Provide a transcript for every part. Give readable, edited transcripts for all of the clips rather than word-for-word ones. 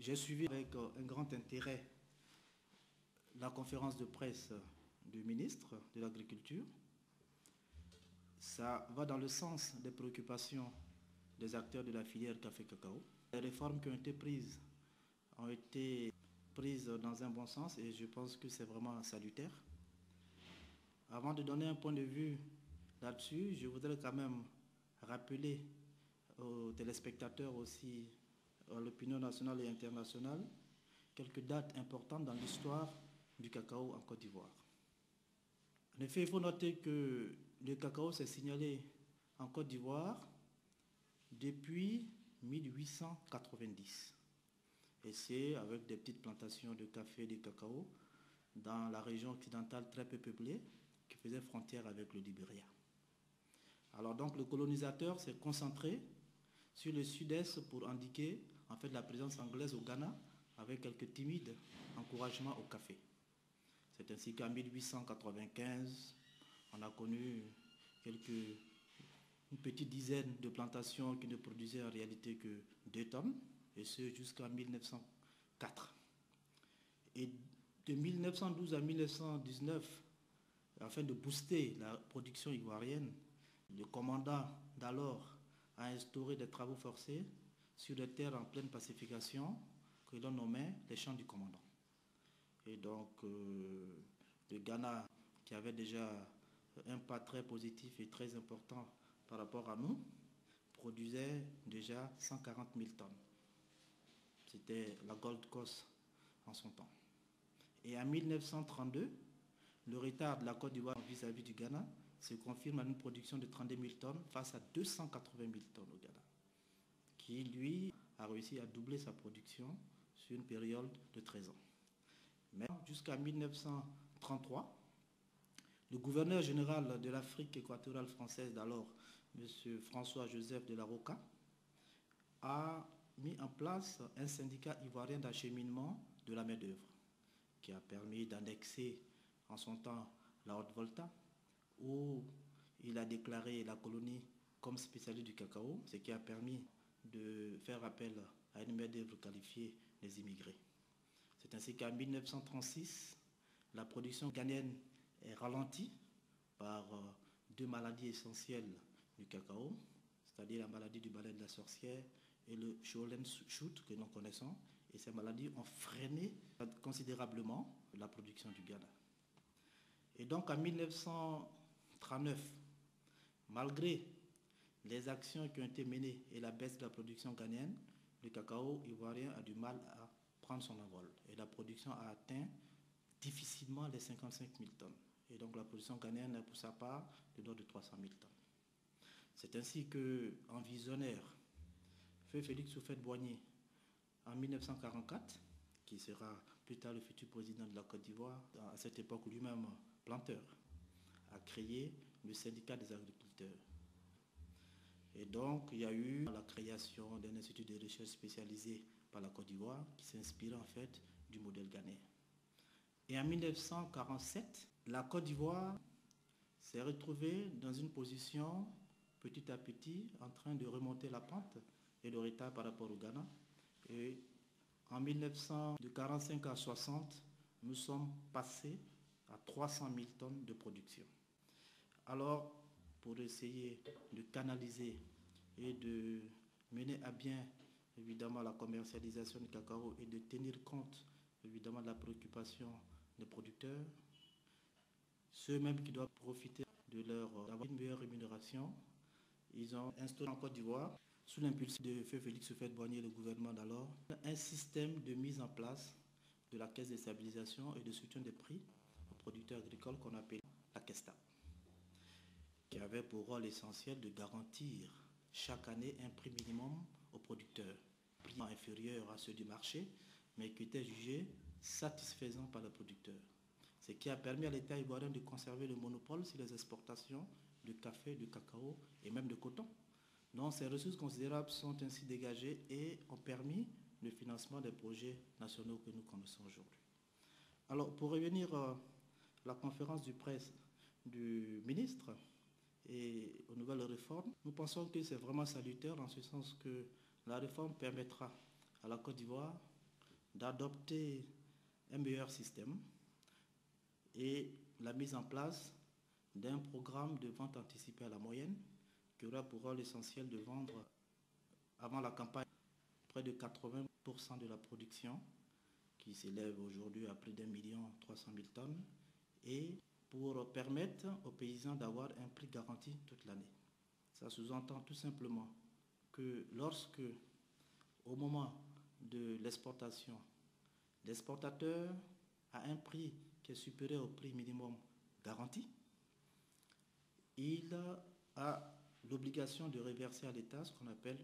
J'ai suivi avec un grand intérêt la conférence de presse du ministre de l'Agriculture. Ça va dans le sens des préoccupations des acteurs de la filière café-cacao. Les réformes qui ont été prises dans un bon sens et je pense que c'est vraiment salutaire. Avant de donner un point de vue là-dessus, je voudrais quand même rappeler aux téléspectateurs aussi, à l'opinion nationale et internationale, quelques dates importantes dans l'histoire du cacao en Côte d'Ivoire. En effet, il faut noter que le cacao s'est signalé en Côte d'Ivoire depuis 1890. Et c'est avec des petites plantations de café et de cacao dans la région occidentale très peu peuplée qui faisait frontière avec le Libéria. Alors donc le colonisateur s'est concentré sur le sud-est pour indiquer en fait la présence anglaise au Ghana avec quelques timides encouragements au café. C'est ainsi qu'en 1895, on a connu une petite dizaine de plantations qui ne produisaient en réalité que 2 tonnes, et ce jusqu'en 1904. Et de 1912 à 1919, afin de booster la production ivoirienne, le commandant d'alors a instauré des travaux forcés sur des terres en pleine pacification que l'on nommait les champs du commandant. Et donc, le Ghana, qui avait déjà un pas très positif et très important par rapport à nous, produisait déjà 140 000 tonnes. C'était la Gold Coast en son temps. Et en 1932, le retard de la Côte d'Ivoire vis-à-vis du Ghana se confirme à une production de 32 000 tonnes face à 280 000 tonnes au Ghana, qui, lui, a réussi à doubler sa production sur une période de 13 ans. Mais jusqu'à 1933, le gouverneur général de l'Afrique équatoriale française d'alors, M. François-Joseph de la Rocca, a mis en place un syndicat ivoirien d'acheminement de la main-d'œuvre qui a permis d'annexer en son temps la Haute-Volta, où il a déclaré la colonie comme spécialiste du cacao, ce qui a permis de faire appel à une main-d'œuvre qualifiée des immigrés. C'est ainsi qu'en 1936, la production ghanéenne est ralentie par 2 maladies essentielles du cacao, c'est-à-dire la maladie du balai de la sorcière et le Sholen Shoot que nous connaissons. Et ces maladies ont freiné considérablement la production du Ghana. Et donc en 1939, malgré les actions qui ont été menées et la baisse de la production ghanéenne, le cacao ivoirien a du mal à prendre son envol. Et la production a atteint difficilement les 55 000 tonnes. Et donc la production ghanéenne a pour sa part de l'ordre de 300 000 tonnes. C'est ainsi qu'un visionnaire, Feu Félix Houphouët-Boigny, en 1944, qui sera plus tard le futur président de la Côte d'Ivoire, à cette époque lui-même planteur, a créé le syndicat des agriculteurs. Et donc, il y a eu la création d'un institut de recherche spécialisé par la Côte d'Ivoire qui s'inspire en fait du modèle ghanéen. Et en 1947, la Côte d'Ivoire s'est retrouvée dans une position petit à petit en train de remonter la pente et le retard par rapport au Ghana. Et En 1900, de 45 à 60, nous sommes passés à 300 000 tonnes de production. Alors, pour essayer de canaliser et de mener à bien, évidemment, la commercialisation du cacao et de tenir compte, évidemment, de la préoccupation des producteurs, ceux-mêmes qui doivent profiter de d'avoir une meilleure rémunération, ils ont instauré en Côte d'Ivoire, sous l'impulsion de Feu Félix Houphouët-Boigny et le gouvernement d'alors, un système de mise en place de la caisse de stabilisation et de soutien des prix aux producteurs agricoles qu'on appelle la CESTA, qui avait pour rôle essentiel de garantir chaque année un prix minimum aux producteurs, prix inférieur à ceux du marché, mais qui était jugé satisfaisant par les producteurs. Ce qui a permis à l'État ivoirien de conserver le monopole sur les exportations de café, de cacao et même de coton. Donc ces ressources considérables sont ainsi dégagées et ont permis le financement des projets nationaux que nous connaissons aujourd'hui. Alors pour revenir à la conférence de presse du ministre et aux nouvelles réformes, nous pensons que c'est vraiment salutaire en ce sens que la réforme permettra à la Côte d'Ivoire d'adopter un meilleur système et la mise en place d'un programme de vente anticipée à la moyenne qui aura pour rôle essentiel de vendre avant la campagne près de 80% de la production qui s'élève aujourd'hui à plus d'1,3 million tonnes et pour permettre aux paysans d'avoir un prix garanti toute l'année. Ça sous-entend tout simplement que lorsque, au moment de l'exportation, l'exportateur a un prix qui est supérieur au prix minimum garanti, il a l'obligation de reverser à l'État ce qu'on appelle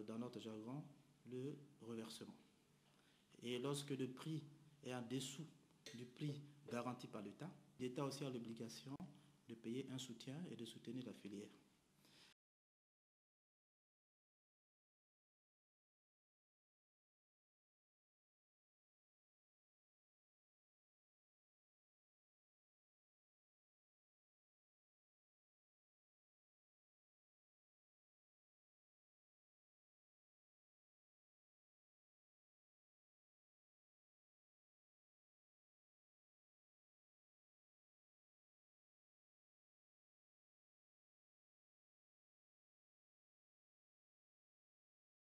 dans notre jargon le reversement. Et lorsque le prix est en dessous du prix garanti par l'État, l'État aussi a l'obligation de payer un soutien et de soutenir la filière.